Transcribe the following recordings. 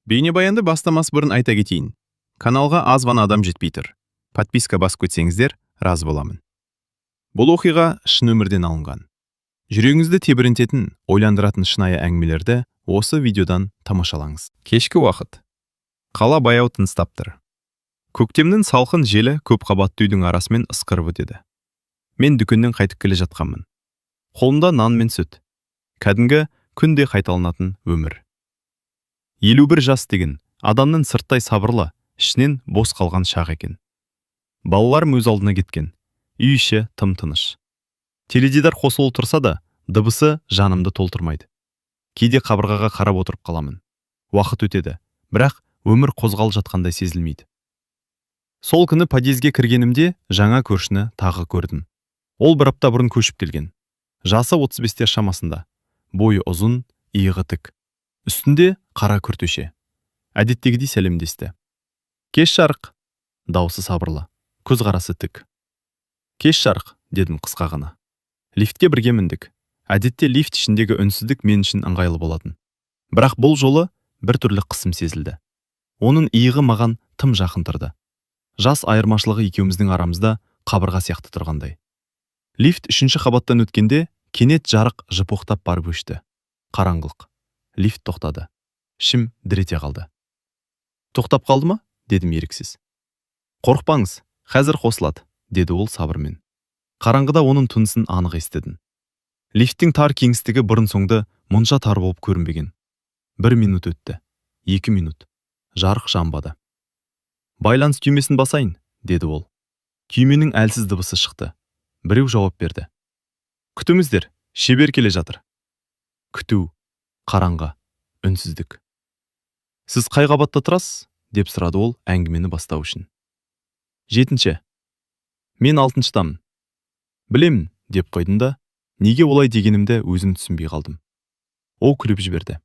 Бейнебаянды бастамас бұрын айта кетейін. Каналға аз ғана адам жетпей тұр. Подписка басып кетсеңіздер, разы боламын. Бұл оқиға шын өмірден алынған. Жүрегіңізді тебірентетін, ойландыратын шынайы әңгімелерді осы видеодан тамашалаңыз. Кешкі уақыт. Қала баяу тыныстап тұр. Көктемнің салқын желі көп қабатты үйдің арасымен ысқырып өтеді. Мен дүкеннен қайтып келе жатқанмын. Қолымда нан мен сүт. Кәдімгі күнде қайталанатын өмір. 51 жас деген адамның сырттай сабырлы, ішінен бос қалған шақ екен. Балаларым өз алдына кеткен. Үй іші тым-тыныш. Теледидар қосылып тұрса да, дыбысы жанымды толтырмайды. Кейде қабырғаға қарап отырып қаламын. Уақыт өтеді, бірақ өмір қозғалып жатқандай сезілмейді. Сол күні подъезге кіргенімде жаңа көршіні тағы көрдім. Ол бір апта бұрын көшіп келген. Жасы 35-тер шамасында. Бойы ұзын, иығы тік. Үстінде қара күртеше. Әдеттегідей сәлемдесті. Кеш жарық, даусы сабырлы, көзқарасы тік. Кеш жарық, дедім қысқа ғана. Лифтке бірге міндік. Әдетте лифт ішіндегі үнсіздік мен үшін ыңғайлы болатын. Бірақ бұл жолы бір түрлі қысым сезілді. Оның иығы маған тым жақын тұрды. Жас айырмашылығы екеуміздің арамызда қабырға сияқты тұрғандай. Лифт 3-ші қабаттан өткенде кенет жарық жыпықтап барып өшті. Қараңғылық. Лифт тоқтады. Ішім дірете қалды. Тоқтап қалды ма? Дедім еріксіз. Қорықпаңыз, қазір қосылады, деді ол сабырмен. Қараңғыда оның тынысын анық естідім. Лифттің тар кеңістігі бұрын соңды мұнша тар болып көрінбеген. 1 минут өтті. 2 минут. Жарық жанбады. Байланыс түймесін басайын, деді ол. Түйменің әлсіз дыбысы шықты. Біреу жауап берді. Күтіңіздер, шебер келе жатыр. Күту, қараңғы, үнсіздік. Сіз қай қабатта тұрасыз? Деп сұрады ол әңгімені бастау үшін. 7-ші. Мен 6-шыдамын. Білемін, деп қойдым да, неге олай дегенімді өзім түсінбей қалдым. Ол күліп жіберді.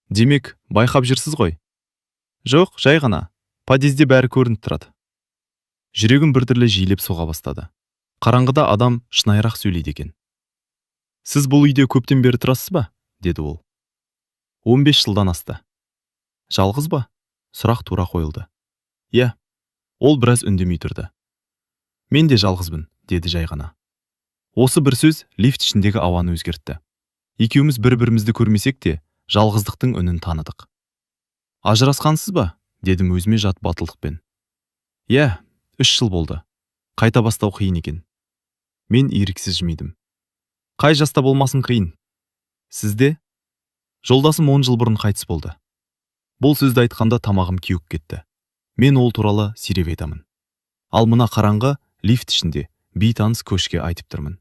Демек, байқап жүрсіз ғой? Жоқ, жай ғана. Подъезде бәрі көрініп тұрады. Жүрегім біртүрлі жиілеп соға бастады. Қараңғыда адам шынайырақ сөйлейді екен. Сіз бұл үйде көптен бері тұрасыз ба? Деді ол. 15 жылдан асты. Жалғыз ба? Сұрақ тура қойылды. Иә, ол біраз үндемей тұрды. Мен де жалғызбын, деді жай ғана. Осы бір сөз лифт ішіндегі ауаны өзгертті. Екеуміз бір-бірімізді көрмесек те, жалғыздықтың үнін таныдық. Ажырасқансыз ба? Дедім өзіме жат батылдықпен. Иә, 3 жыл болды. Қайта бастау қиын екен. Мен еріксіз жымидым. Қай жаста болмасын қиын. Сізде? Жолдасым 10 жыл бұрын қайтыс болды. Бұл сөзді айтқанда тамағым кеуіп кетті. Мен ол туралы сирек айтамын. Ал мына қараңғы лифт ішінде бейтаныс көшке айтып тұрмын.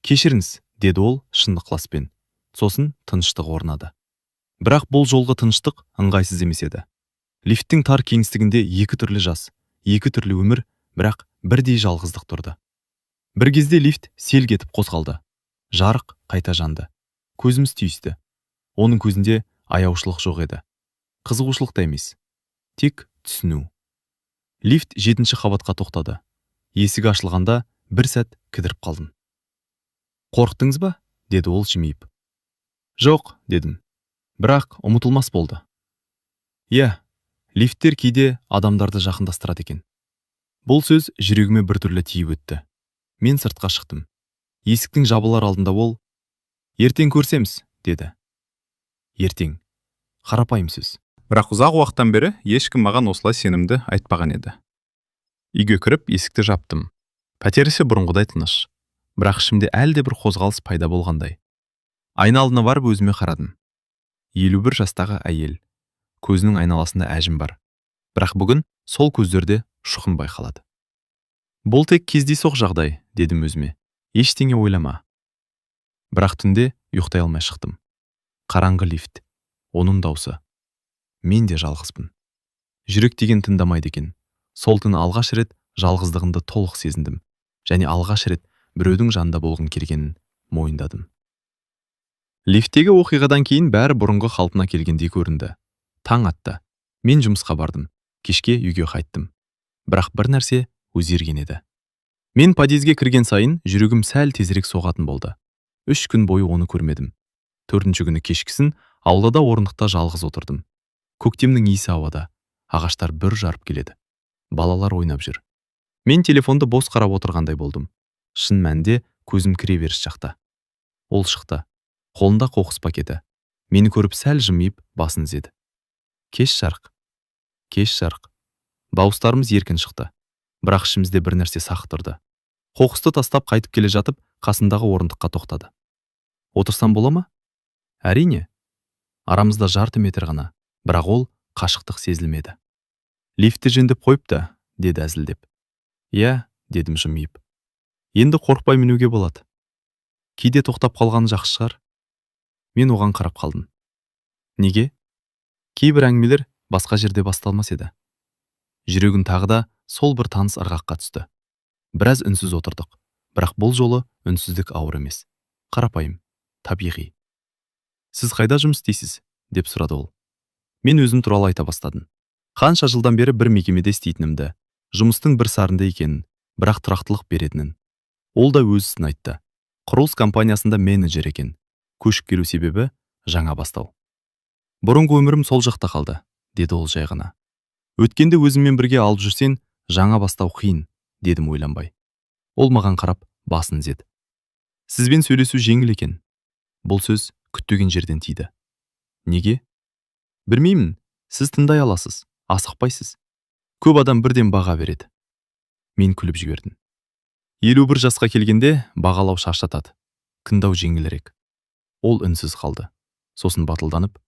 Кешіріңіз, деді ол шын ықыласпен. Сосын тыныштық орнады. Бірақ бұл жолғы тыныштық ыңғайсыз емес еді. Лифттің тар кеңістігінде 2 түрлі жас, 2 түрлі өмір, бірақ бірдей жалғыздық тұрды. Бір кезде лифт селк етіп қозғалды. Жарық қайта жанды. Көзіміз түйісті. Оның көзінде аяушылық жоқ еді. Қызығушылық та емес. Тек түсіну. Лифт 7-ші қабатқа тоқтады. Есігі ашылғанда бір сәт кідіріп қалдым. Қорықтыңыз ба? Деді ол жымиып. Жоқ, дедім. Бірақ ұмытылмас болды. Иә, лифттер кейде адамдарды жақындастырады екен. Бұл сөз жүрегіме біртүрлі тиіп өтті. Мен сыртқа шықтым. Есіктің жабылар алдында ол, ертең көрсеміз, деді. Ертең. Қарапайым сөз. Бірақ ұзақ уақыттан бері ешкім маған осылай сенімді айтпаған еді. Үйге кіріп есікті жаптым. Пәтерісі бұрынғыдай тыныш. Бірақ ішімде әлде бір қозғалыс пайда болғандай. Айналына барып өзіме қарадым. 51 жастағы әйел. Көзінің айналасында әжім бар. Бірақ бүгін сол көздерде шұқын байқалады. Бұл тек кездейсоқ жағдай, дедім өзіме. Ештеңе ойлама. Бірақ түнде ұйықтай алмай шықтым. Қараңғы лифт. Оның даусы. Мен де жалғызбын. Жүрек деген тыңдамайды екен. Сол түні алғаш рет жалғыздығымды толық сезіндім. Және алғаш рет біреудің жанында болғым келгенін мойындадым. Лифттегі оқиғадан кейін бәрі бұрынғы қалпына келгендей көрінді. Таң атты. Мен жұмысқа бардым. Кешке үйге қайттым. Бірақ бір нәрсе өзгерген еді. Мен подъезге кірген сайын жүрегім сәл тезірек соғатын болды. 3 күн бойы оны көрмедім. 4-ші күні кешкісін аулада орындықта жалғыз отырдым. Көктемнің иісі ауада, ағаштар бүр жарып келеді. Балалар ойнап жүр. Мен телефонды бос қарап отырғандай болдым. Шын мәнінде көзім кіреберіс жақта. Ол шықты. Қолында қоқыс пакеті. Мені көріп сәл жымиып басын изеді. Кеш жарық. Кеш жарық. Дауыстарымыз еркін шықты. Бірақ ішімізде бір нәрсе сақ тұрды. Қоқысты тастап қайтып келе жатып, қасындағы орындыққа тоқтады. Отырсам бола ма? Әрине. Арамызда жарты метр ғана, бірақ ол қашықтық сезілмеді. Лифтті жөндеп қойыпты, деді әзілдеп. Иә, дедім жымиып. Енді қорықпай мінуге болады. Кейде тоқтап қалғаны жақсы шығар. Мен оған қарап қалдым. Неге? Кейбір әңгімелер басқа жерде басталмас еді. Жүрегім тағы да сол бір таныс ырғаққа түсті. Біраз үнсіз отырдық, бірақ бұл жолы үнсіздік ауыр емес. Қарапайым, табиғи. Сіз қайда жұмыс істейсіз? Деп сұрады ол. Мен өзім туралы айта бастадым. Қанша жылдан бері бір мекемеде істейтінімді, жұмыстың бір сарында екенін, бірақ тұрақтылық беретінін. Ол да өз ісін айтты. Құрылыс компаниясында менеджер екен. Көшіп келу себебі жаңа бастау. Бұрынғы өмірім сол жақта қалды, деді ол жай ғана. Өткенде өзіммен бірге алып жүрсен, жаңа бастау қиын, дедім ойланбай. Ол маған қарап басын изеді. Сізбен сөйлесу жеңіл екен. Бұл сөз күтпеген жерден тиді. Неге? Білмеймін, сіз тыңдай аласыз, асықпайсыз. Көп адам бірден баға береді. Мен күліп жібердім. 51 жасқа келгенде бағалау шаршатады. Тыңдау жеңілірек. Ол үнсіз қалды. Сосын батылданып,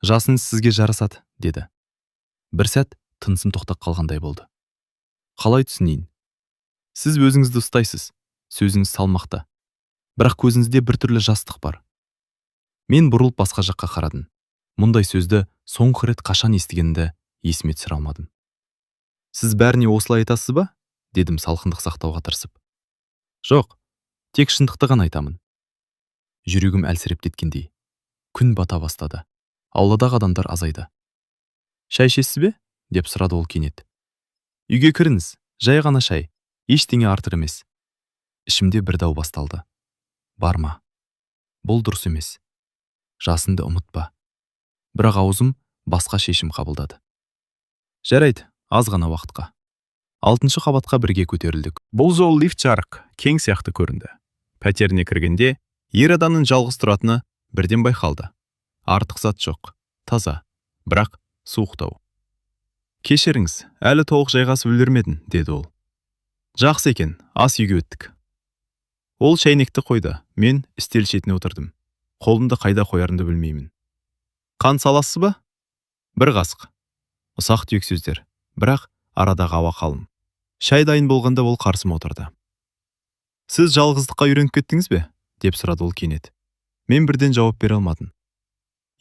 жасыңыз сізге жарасады, деді. Бір сәт тынысым тоқтап қалғандай болды. Қалай түсінейін? Сіз өзіңізді ұстайсыз, сөзіңіз салмақты. Бірақ көзіңізде бір түрлі жастық бар. Мен бұрылып басқа жаққа қарадым. Мұндай сөзді соңғы рет қашан естігенімді есіме түсіре алмадым. Сіз бәріне осылай айтасыз ба? Дедім салқындық сақтауға тырысып. Жоқ, тек шындықты ғана айтамын. Жүрегім әлсіреп кеткендей. Күн бата бастады. Ауладағы адамдар азайды. Шай ішесіз бе? Деп сұрады ол кенет. Үйге кіріңіз, жай ғана шай, ештеңе артық емес. Ішімде бір дау басталды. Барма. Бұл дұрыс емес. Жасынды ұмытпа. Бірақ аузым басқа шешім қабылдады. Жарайды, аз ғана уақытқа. 6-шы қабатқа бірге көтерілдік. Бұл жол лифт жарық, кең сияқты көрінді. Пәтеріне кіргенде ер адамның жалғыз тұратыны бірден байқалды. Артық зат жоқ, таза, бірақ суықтау. Кешіріңіз, әлі толық жайғасып үлгермедім, деді ол. Жақсы екен, ас үйге өттік. Ол шәйнекті қойды, мен үстел шетіне отырдым. Қолымды қайда қоярымды білмеймін. Қан саласыз ба? Бір қасық. Ұсақ түйек сөздер, бірақ арадағы ауа қалың. Шай дайын болғанда ол қарсыма отырды. Сіз жалғыздыққа үйреніп кеттіңіз бе? Деп сұрады ол кенет. Мен бірден жауап бере алмадым.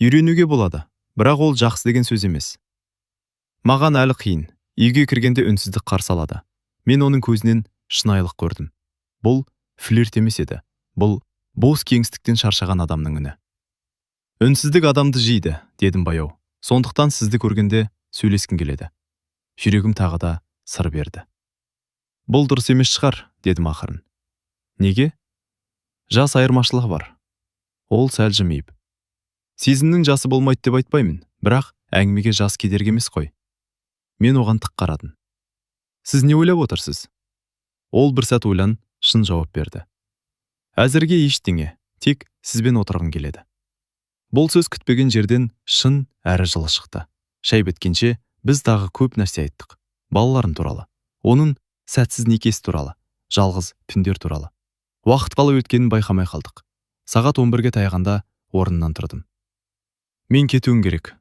Үйренуге болады, бірақ ол жақсы деген сөз емес. Маған әлі қиын. Үйге кіргенде үнсіздік қарсы алады. Мен оның көзінен шынайылық көрдім. Бұл флирт емес еді. Бұл бос кеңістіктен шаршаған адамның үні. Үнсіздік адамды жейді, дедім баяу. Сондықтан сізді көргенде сөйлескім келеді. Жүрегім тағы да сыр берді. Бұл дұрыс емес шығар, дедім ақырын. Неге? Жас айырмашылығы бар. Ол сәл жымиып. Сезімнің жасы болмайды деп айтпаймын, бірақ әңгімеге жас кедергі емес қой. Мен оған тік қарадым. Сіз не ойлап отырсыз? Ол бір сәт ойлан, шын жауап берді. Әзірге ештеңе, тек сізбен отырғым келеді. Бұл сөз күтпеген жерден шын әрі жылы шықты. Шай біткенше біз дағы көп нәрсе айттық. Балаларым туралы, оның сәтсіз некесі туралы, жалғыз түндер туралы. Уақыт қалай өткенін байқамай қалдық. Сағат 11-ге таяғанда орнынан тұрдым. Мен кетуім керек.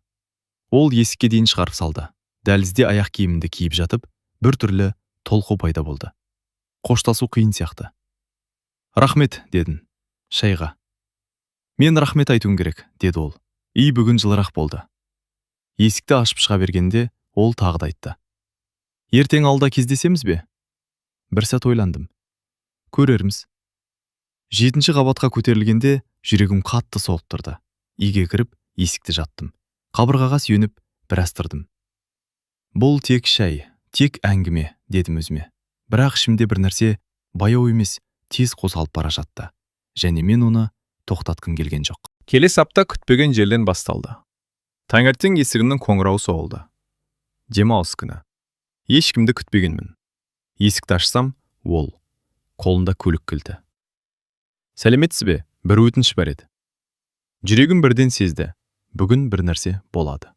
Ол есікке дейін шығарып салды. Дәлізде аяқ киімімді киіп жатып, бір түрлі толқу пайда болды. Қоштасу қиын сияқты. Рахмет, дедім. Шайға. Мен рахмет айтуым керек, деді ол. Үй бүгін жылырақ болды. Есікті ашып шыға бергенде ол тағы да айтты. Ертең алда кездесеміз бе? Бір сәт ойландым. Көрерміз. 7-ші қабатқа көтерілгенде жүрегім қатты соғып тұрды. Үйге кіріп, есікті жаптым. Қабырғаға сүйеніп, біраз тұрдым. Бұл тек шай, тек әңгіме, дедім өзіме. Бірақ ішімде бір нәрсе баяу емес, тез қозғалып бара жатты. Және мен оны тоқтатқым келген жоқ. Келесі апта күтпеген жерден басталды. Таңертең есігімнің қоңырауы соғылды. Демалыс күні. Ешкімді күтпегенмін. Есікті ашсам, ол қолында көлік кілті. Сәлеметсіз бе? Бір өтініш бар еді. Жүрегім бірден сезді. Бүгін бір нәрсе болады.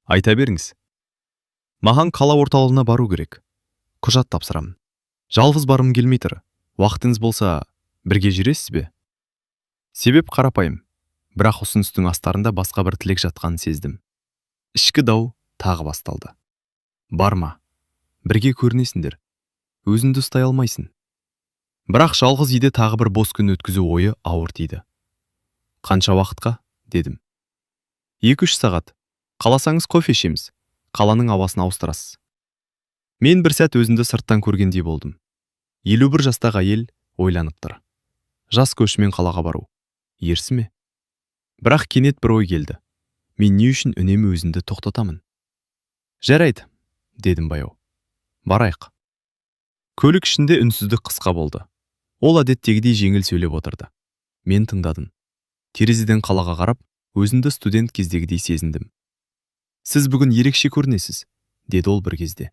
Айта беріңіз. Маған қала орталығына бару керек. Құжат тапсырамын. Жалғыз барым келмей тұр. Уақытыңыз болса, бірге жүресіз бе? Себеп қарапайым. Бірақ ұсыныстың астарында басқа бір тілек жатқанын сездім. Ішкі дау тағы басталды. Барма. Бірге көрінесіңдер. Өзіңді ұстай алмайсың. Бірақ жалғыз үйде тағы бір бос күн өткізу ойы ауыр тиді. Қанша уақытқа? Дедім. 2-3 сағат. Қаласаңыз кофе ішеміз. Қаланың ауасын ауыстырасыз. Мен бір сәт өзімді сырттан көргендей болдым. 51 жастағы әйел ойланып тұр. Жас көшімен қалаға бару. Ерсі ме? Бірақ кенет бір ой келді. Мен не үшін үнемі өзімді тоқтатамын? Жарайды, дедім баяу. Барайық. Көлік ішінде үнсіздік қысқа болды. Ол әдеттегідей жеңіл сөйлеп отырды. Мен тыңдадым. Терезеден қалаға қарап, өзімді студент кездегідей сезіндім. Сіз бүгін ерекше көрінесіз, деді ол бір кезде.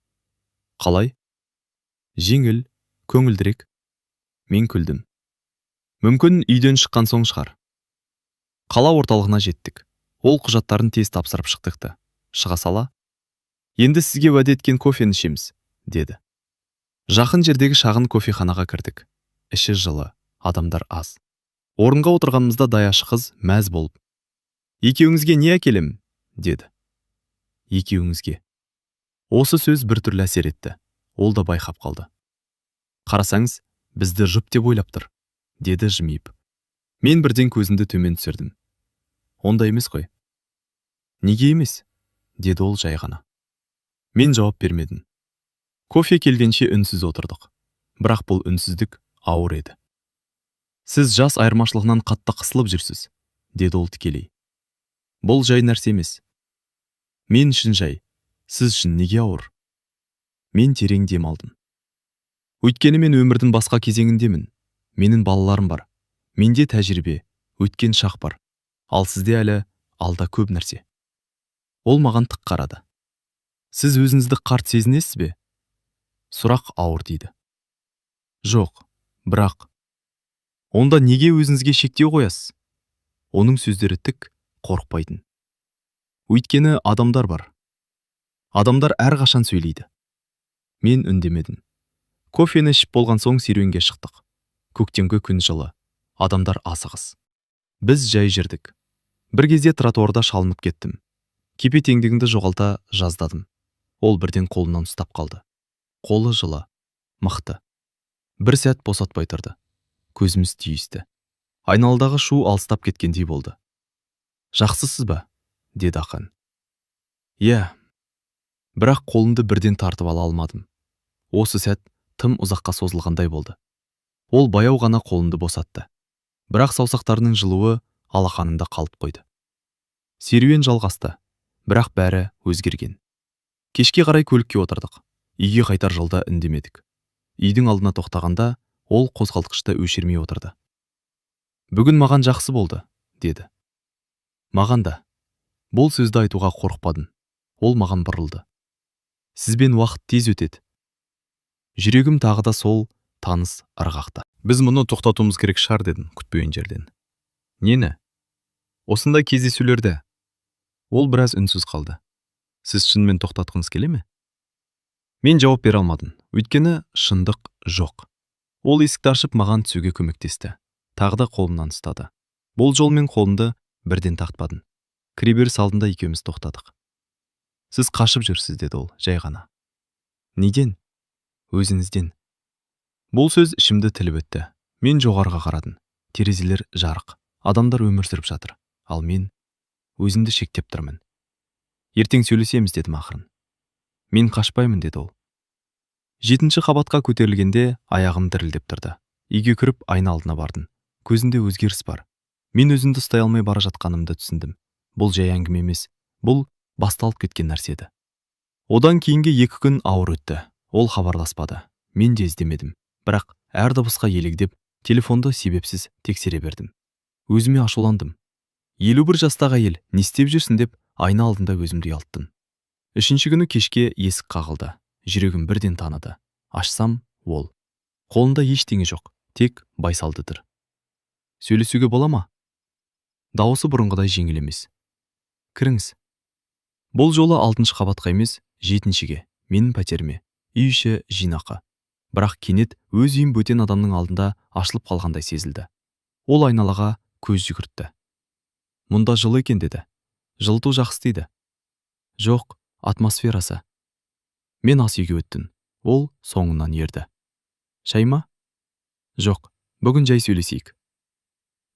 Қалай? Жеңіл, көңілдірек. Мен күлдім. Мүмкін үйден шыққан соң шығар. Қала орталығына жеттік. Ол құжаттарын тез тапсырып шықтықты. Шыға сала, енді сізге уәде еткен кофені ішеміз, деді. Жақын жердегі шағын кофеханаға кірдік. Іші жылы, адамдар аз. Орынға отырғанымызда даяшы қыз мәз болып. Екеуіңізге не әкелем? Деді. Екеуіңізге. Осы сөз біртүрлі әсер етті. Ол да байқап қалды. Қарасаңыз, бізді жұп деп ойлап тұр, деді жымиып. Мен бірден көзімді төмен түсірдім. Онда емес қой. Неге емес? Деді ол жай ғана. Мен жауап бермедім. Кофе келгенше үнсіз отырдық. Бірақ бұл үнсіздік ауыр еді. Сіз жас айырмашылығынан қатты қысылып жүрсіз, деді ол тікелей. Бұл жай нәрсе емес. Мен үшін жай, сіз үшін неге ауыр? Мен терең дем алдым. Өйткені мен өмірдің басқа кезеңіндемін. Менің балаларым бар. Менде тәжірибе, өткен шақ бар. Ал сізде әлі алда көп нәрсе. Ол маған тік қарады. Сіз өзіңізді қарт сезінесіз бе? Сұрақ ауыр тиді. Жоқ, бірақ. Онда неге өзіңізге шектеу қоясыз? Оның сөздері тік, қорықпайтын. Өйткені адамдар бар. Адамдар әрқашан сөйлейді. Мен үндемедім. Кофені ішіп болған соң серуенге шықтық. Көктемгі күн жылы. Адамдар асығыс. Біз жай жүрдік. Бір кезде тротуарда шалынып кеттім. Кепе-теңдігімді жоғалта жаздадым. Ол бірден қолымнан ұстап қалды. Қолы жылы, мықты. Бір сәт босатпай тұрды. Көзіміз түйісті. Айналадағы шу алыстап кеткендей болды. Жақсысыз ба? Деді ақын. Иә. Бірақ қолымды бірден тартып ала алмадым. Осы сәт тым ұзаққа созылғандай болды. Ол баяу ғана қолымды босатты. Бірақ саусақтарының жылуы алақанында қалып қойды. Серуен жалғасты, бірақ бәрі өзгерген. Кешке қарай көлікке отырдық. Үйге қайтар жолда үндемедік. Үйдің алдына тоқтағанда ол қозғалтқышты өшірмей отырды. Бүгін маған жақсы болды, деді. Маған да. Бұл сөзді айтуға қорықпадым. Ол маған бұрылды. Сізбен уақыт тез өтеді. Жүрегім тағы да сол таныс ырғақты. Біз мұны тоқтатуымыз керек шығар, дедім күтпеген жерден. Нені? Осындай кездесулерді. Ол біраз үнсіз қалды. Сіз шынымен тоқтатқыңыз келе ме? Мен жауап бере алмадым. Өйткені шындық жоқ. Ол есікті ашып маған түсуге көмектесті. Тағы да қолымнан ұстады. Бұл жолмен қолымды бірден тартпадым. Кіреберіс алдында екеуміз тоқтадық. Сіз қашып жүрсіз, деді ол, жай ғана. Неден? Өзіңізден. Бұл сөз ішімді тіліп өтті. Мен жоғарға қарадым. Терезелер жарық. Адамдар өмір сүріп жатыр. Ал мен өзімді шектеп тұрмын. Ертең сөйлесеміз, дедім ақырын. Мен қашпаймын, деді ол. 7-ші қабатқа көтерілгенде аяғым дірілдеп тұрды. Үйге кіріп айна алдына бардым. Көзінде өзгеріс бар. Мен өзімді ұстай алмай бара жатқанымды түсіндім. Бұл жай әңгіме емес. Бұл басталып кеткен нәрсе еді. Одан кейінгі 2 күн ауыр өтті. Ол хабарласпады. Мен де іздемедім. Бірақ әр дыбысқа елегдеп, телефонды себепсіз тексере бердім. Өзіме ашуландым. 51 жастағы әйел не істеп жүрсің деп айна алдында өзімді ұялттым. Үшінші күні кешке есік қағылды. Жүрегім бірден таныды. Ашсам, ол. Қолында ештеңе жоқ, тек Байсалдыдыр. Сөйлесуге бола ма? Дауысы бұрынғыдай жеңіл емес. Кіріңіз. Бұл жолы 6-шы қабатқа емес, 7-шіге, менің пәтеріме. Үй іші жинақы. Бірақ кенет өз үйім бөтен адамның алдында ашылып қалғандай сезілді. Ол айналаға көз жүгіртті. Мұнда жылы екен деді. Жылыту жақсы дейді. Жоқ, атмосферасы. Мен ас үйге өттім. Ол соңынан ерді. Шай ма? Жоқ, бүгін жай сөйлесейік.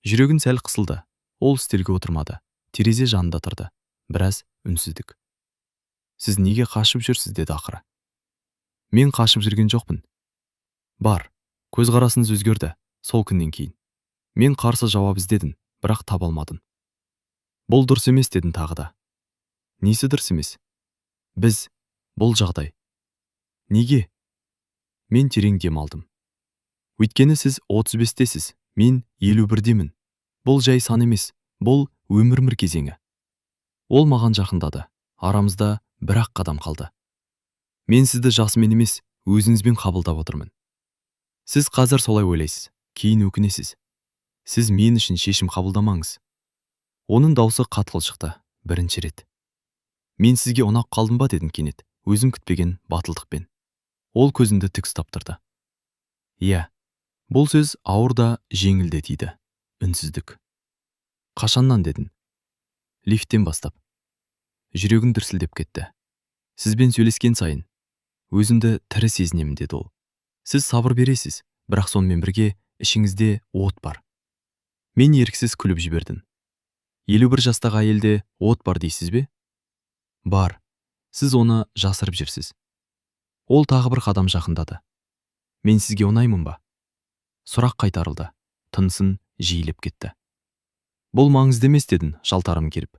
Жүрегін сәл қысылды. Ол үстелге отырмады. Терезе жанында тұрды. Біраз үнсіздік. Сіз неге қашып жүрсіз деді ақыры. Мен қашып жүрген жоқпын. Бар, көзқарасыңыз өзгерді. Сол күннен кейін. Мен қарсы жауап іздедім, бірақ таба алмадым. Бұл дұрыс емес дедім тағы да. Несі дұрыс емес? Біз, бұл жағдай. Неге? Мен терең дем алдым. Өйткені сіз 35-тесіз, мен 51-демін. Бұл жай сан емес, бұл өмір кезеңі. Ол маған жақындады. Арамызда бір-ақ қадам қалды. Мен сізді жасымен емес, өзіңізбен қабылдап отырмын. Сіз қазір солай ойлайсыз, кейін өкінесіз. Сіз мен үшін шешім қабылдамаңыз. Оның даусы қатқыл шықты, бірінші рет. Мен сізге ұнап қалдым ба дедім кенет, өзім күтпеген батылдықпен. Ол көзімді тік ұстап тұрды. Иә, бұл сөз ауыр да жеңіл де тиді. Үнсіздік. Қашаннан дедім? Лифттен бастап. Жүрегім дүрсілдеп кетті. Сізбен сөйлескен сайын өзімді тірі сезінемін деді ол. Сіз сабыр бересіз, бірақ сонымен бірге ішіңізде от бар. Мен еріксіз күліп жібердім. 51 жастағы әйелде от бар дейсіз бе? Бар. Сіз оны жасырып жүрсіз. Ол тағы бір қадам жақындады. Мен сізге ұнаймын ба? Сұрақ қайтарылды. Тынысын жиілеп кетті. Бұл маңызды емес дедім, жалтарым келіп.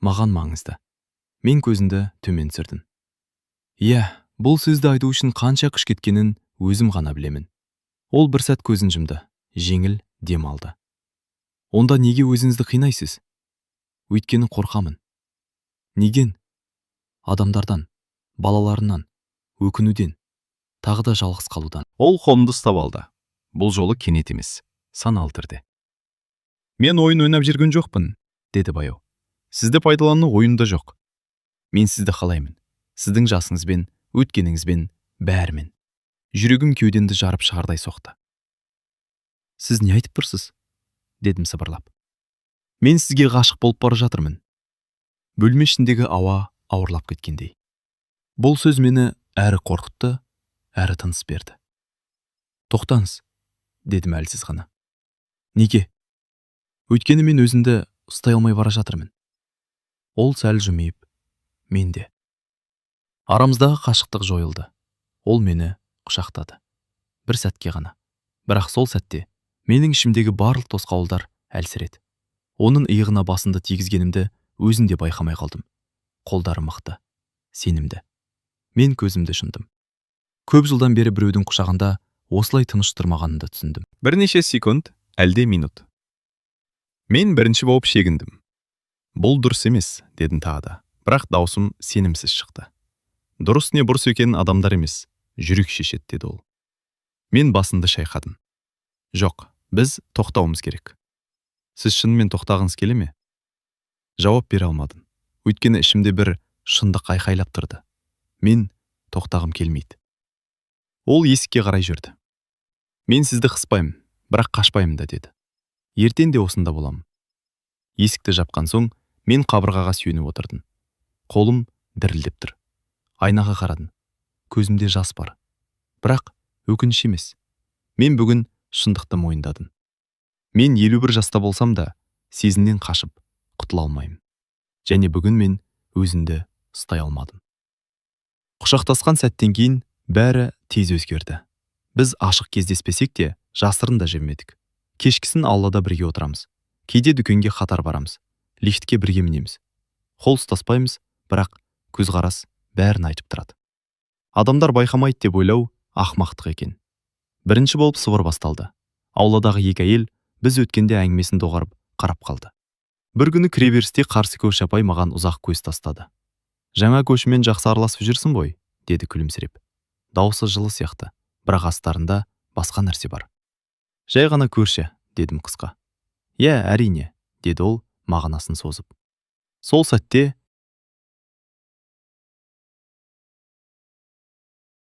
Маған маңызды. Мен көзімді төмен түсірдім. Иә, бұл сөзді айту үшін қанша күш кеткенін өзім ғана білемін. Ол бір сәт көзін жұмды, жеңіл дем алды. Онда неге өзіңізді қинайсыз? Өйткені қорқамын. Неген? Адамдардан, балаларынан, өкінуден, тағы да жалғыз қалудан. Ол қолымды ұстап алды. Бұл жолы кенет емес, саналы түрде. Мен ойын ойнап жүрген жоқпын, деді баяу. Сізді пайдалану ойында жоқ. Мен сізді қалаймын. Сіздің жасыңызбен, өткеніңізбен, бәрімен. Жүрегім кеудемді жарып шығардай соқты. Сіз не айтып тұрсыз? Дедім сыбырлап. Мен сізге ғашық болып бара жатырмын. Бөлме ішіндегі ауа ауырлап кеткендей. Бұл сөз мені әрі қорқытты, әрі тыныс берді. Тоқтаңыз, дедім әлсіз ғана. Неге? Өйткені мен өзімді ұстай алмай бара жатырмын. Ол сәл жымиып, мен де. Арамыздағы қашықтық жойылды. Ол мені құшақтады. Бір сәтке ғана. Бірақ сол сәтте менің ішімдегі барлық тосқауылдар әлсіреді. Оның иығына басымды тигізгенімді өзім де байқамай қалдым. Қолдары мықты, сенімді. Мен көзімді жұмдым. Көп жылдан бері біреудің құшағында осылай тыныш тұрмағанымды түсіндім. Бірнеше секунд, әлде минут. Мен бірінші болып шегіндім. Бұл дұрыс емес, дедім тағы да. Бірақ даусым сенімсіз шықты. Дұрыс не бұрыс екенін адамдар емес, жүрек шешеді, деді ол. Мен басымды шайқадым. Жоқ, біз тоқтауымыз керек. Сіз шынымен тоқтағыңыз келе ме? Жауап бере алмадым. Өйткені ішімде бір шындық айқайлап тұрды. Мен тоқтағым келмейді. Ол есікке қарай жүрді. Мен сізді қыспаймын, бірақ қашпаймын да, деді. Ертең де осында боламын. Есікті жапқан соң, мен қабырғаға сүйеніп отырдым. Қолым дірілдеп тұр. Айнаға қарадым. Көзімде жас бар. Бірақ өкініш емес. Мен бүгін шындықты мойындадым. Мен 51 жаста болсам да, сезімнен қашып, құтыла алмаймын. Және бүгін мен өзімді ұстай алмадым. Құшақтасқан сәттен кейін бәрі тез өзгерді. Біз ашық кездеспесек те, жасырын да жүрмедік. Кешкісін аулада бірге отырамыз. Кейде дүкенге қатар барамыз. Лифтке бірге мінеміз. Қол ұстаспаймыз, бірақ көзқарас бәрін айтып тұрады. Адамдар байқамайды деп ойлау ақымақтық екен. Бірінші болып сыбыр басталды. Ауладағы екі әйел біз өткенде әңгімесін доғарып қарап қалды. Бір күні кіреберісте қарсы көрші апай маған ұзақ көз тастады. Жаңа көршімен жақсы араласып жүрсің ғой, деді күлімсіреп. Дауысы жылы сияқты, бірақ астарында басқа нәрсе бар. Жай ғана көрші, дедім қысқа. Иә, әрине, деді ол мағынасын созып. Сол сәтте